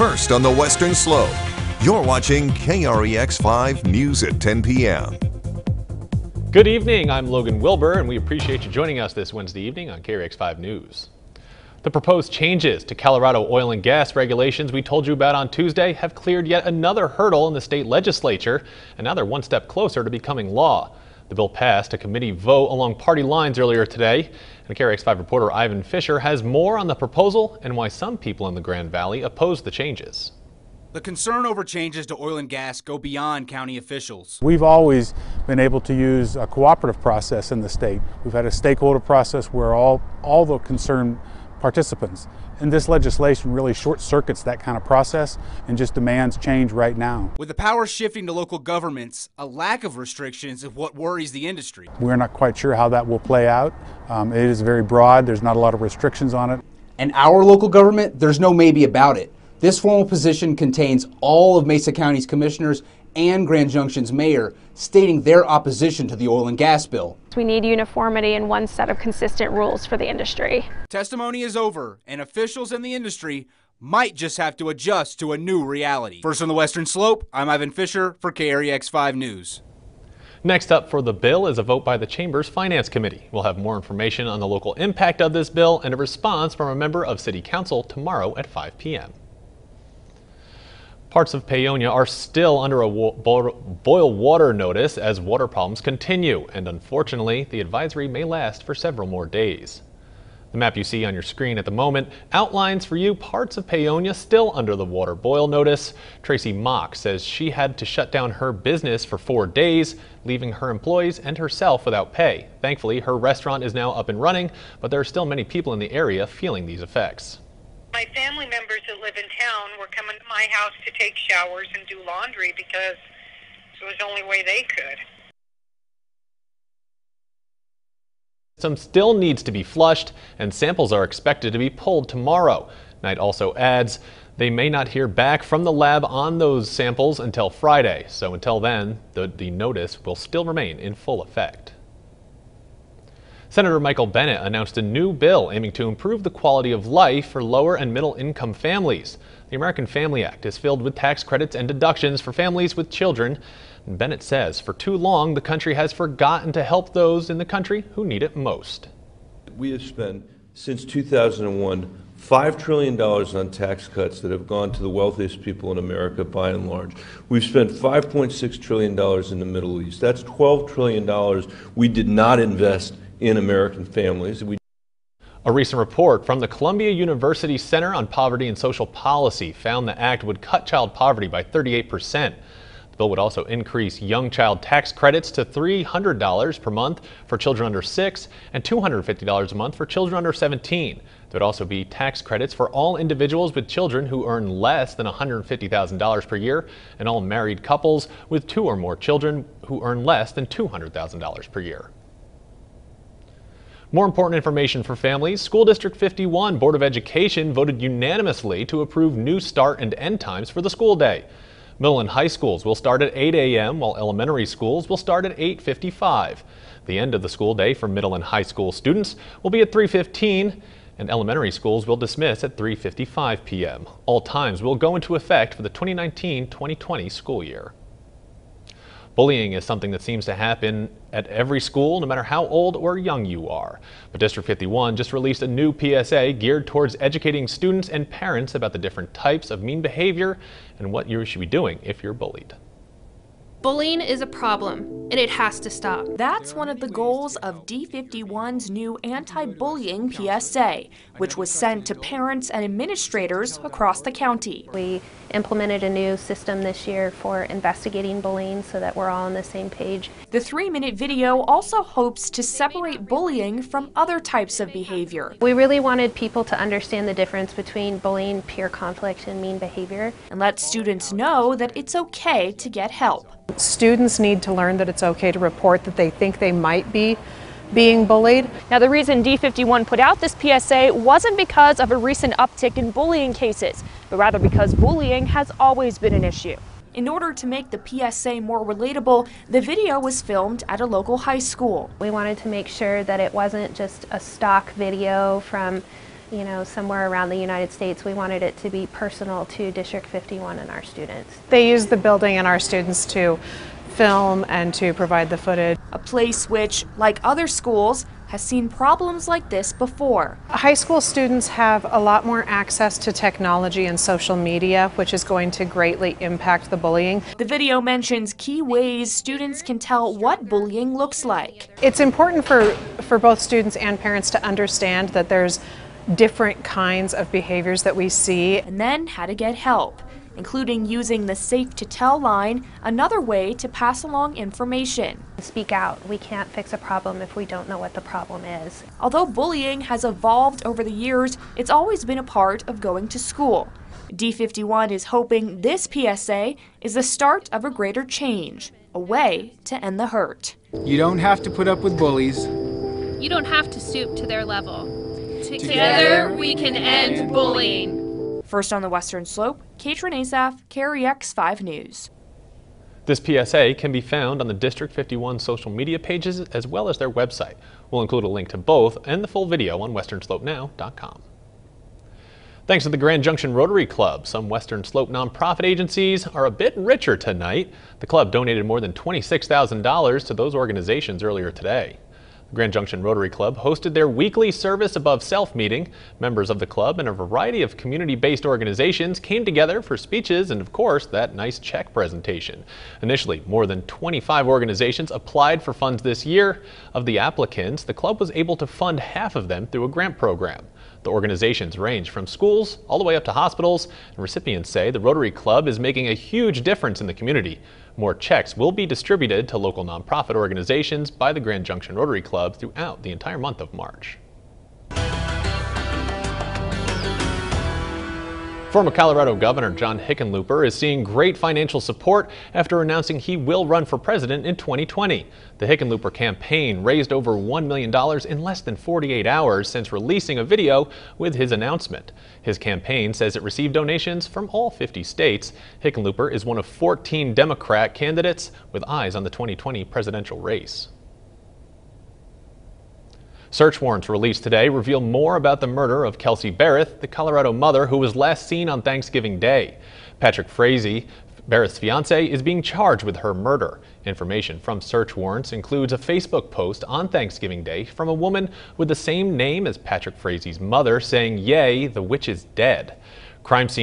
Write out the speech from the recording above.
first on the Western Slope. You're watching KREX 5 News at 10 p.m. Good evening, I'm Logan Wilbur, and we appreciate you joining us this Wednesday evening on KREX 5 News. The proposed changes to Colorado oil and gas regulations we told you about on Tuesday have cleared yet another hurdle in the state legislature, and now they're one step closer to becoming law. The bill passed a committee vote along party lines earlier today, and KREX 5 reporter Ivan Fisher has more on the proposal and why some people in the Grand Valley oppose the changes. The concern over changes to oil and gas go beyond county officials. We've always been able to use a cooperative process in the state. We've had a stakeholder process where all the concerned participants. And this legislation really short circuits that kind of process and just demands change right now. With the power shifting to local governments, a lack of restrictions is what worries the industry. We're not quite sure how that will play out. It is very broad. There's not a lot of restrictions on it. And our local government, there's no maybe about it. This formal position contains all of Mesa County's commissioners and Grand Junction's mayor stating their opposition to the oil and gas bill. We need uniformity and one set of consistent rules for the industry. Testimony is over, and officials in the industry might just have to adjust to a new reality. First on the Western Slope, I'm Ivan Fisher for KREX 5 News. Next up for the bill is a vote by the Chamber's Finance Committee. We'll have more information on the local impact of this bill and a response from a member of City Council tomorrow at 5 p.m. Parts of Paonia are still under a boil water notice as water problems continue, and unfortunately, the advisory may last for several more days. The map you see on your screen at the moment outlines for you parts of Paonia still under the water boil notice. Tracy Mock says she had to shut down her business for 4 days, leaving her employees and herself without pay. Thankfully, her restaurant is now up and running, but there are still many people in the area feeling these effects. My family members that live in town were coming to my house to take showers and do laundry because it was the only way they could. Some still needs to be flushed, and samples are expected to be pulled tomorrow. Knight also adds they may not hear back from the lab on those samples until Friday, so until then, the notice will still remain in full effect. Senator Michael Bennet announced a new bill aiming to improve the quality of life for lower and middle income families. The American Family Act is filled with tax credits and deductions for families with children. And Bennet says for too long the country has forgotten to help those in the country who need it most. We have spent since 2001 $5 trillion on tax cuts that have gone to the wealthiest people in America by and large. We've spent $5.6 trillion in the Middle East. That's $12 trillion we did not invest in American families. A recent report from the Columbia University Center on Poverty and Social Policy found the act would cut child poverty by 38%. The bill would also increase young child tax credits to $300 per month for children under 6 and $250 a month for children under 17. There would also be tax credits for all individuals with children who earn less than $150,000 per year and all married couples with 2 or more children who earn less than $200,000 per year. More important information for families. School District 51 Board of Education voted unanimously to approve new start and end times for the school day. Middle and high schools will start at 8 a.m. while elementary schools will start at 8:55. The end of the school day for middle and high school students will be at 3:15 and elementary schools will dismiss at 3:55 p.m. All times will go into effect for the 2019-2020 school year. Bullying is something that seems to happen at every school, no matter how old or young you are. But District 51 just released a new PSA geared towards educating students and parents about the different types of mean behavior and what you should be doing if you're bullied. Bullying is a problem, and it has to stop. That's one of the goals of D51's new anti-bullying PSA, which was sent to parents and administrators across the county. We implemented a new system this year for investigating bullying so that we're all on the same page. The 3-minute video also hopes to separate bullying from other types of behavior. We really wanted people to understand the difference between bullying, peer conflict, and mean behavior. And let students know that it's okay to get help. Students need to learn that it's okay to report that they think they might be being bullied. Now, the reason D51 put out this PSA wasn't because of a recent uptick in bullying cases, but rather because bullying has always been an issue. In order to make the PSA more relatable, the video was filmed at a local high school. We wanted to make sure that it wasn't just a stock video from you know, somewhere around the United States. We wanted it to be personal to District 51 and our students. They use the building and our students to film and to provide the footage. A place which, like other schools, has seen problems like this before. High school students have a lot more access to technology and social media, which is going to greatly impact the bullying. The video mentions key ways students can tell what bullying looks like. It's important for both students and parents to understand that there's different kinds of behaviors that we see. And then how to get help, including using the Safe to Tell line, another way to pass along information. Speak out. We can't fix a problem if we don't know what the problem is. Although bullying has evolved over the years, it's always been a part of going to school. D51 is hoping this PSA is the start of a greater change, a way to end the hurt. You don't have to put up with bullies. You don't have to stoop to their level. Together we can end bullying. First on the Western Slope, Katrin Asaf, KREX 5 News. This PSA can be found on the District 51 social media pages as well as their website. We'll include a link to both and the full video on westernslopennow.com. Thanks to the Grand Junction Rotary Club, some Western Slope nonprofit agencies are a bit richer tonight. The club donated more than $26,000 to those organizations earlier today. The Grand Junction Rotary Club hosted their weekly Service Above Self meeting. Members of the club and a variety of community-based organizations came together for speeches and, of course, that nice check presentation. Initially, more than 25 organizations applied for funds this year. Of the applicants, the club was able to fund half of them through a grant program. The organizations range from schools all the way up to hospitals, and recipients say the Rotary Club is making a huge difference in the community. More checks will be distributed to local nonprofit organizations by the Grand Junction Rotary Club throughout the entire month of March. Former Colorado Governor John Hickenlooper is seeing great financial support after announcing he will run for president in 2020. The Hickenlooper campaign raised over $1 million in less than 48 hours since releasing a video with his announcement. His campaign says it received donations from all 50 states. Hickenlooper is one of 14 Democrat candidates with eyes on the 2020 presidential race. Search warrants released today reveal more about the murder of Kelsey Barrett, the Colorado mother who was last seen on Thanksgiving Day. Patrick Frazee, Barrett's fiance, is being charged with her murder. Information from search warrants includes a Facebook post on Thanksgiving Day from a woman with the same name as Patrick Frazee's mother saying, "Yay, the witch is dead." Crime scene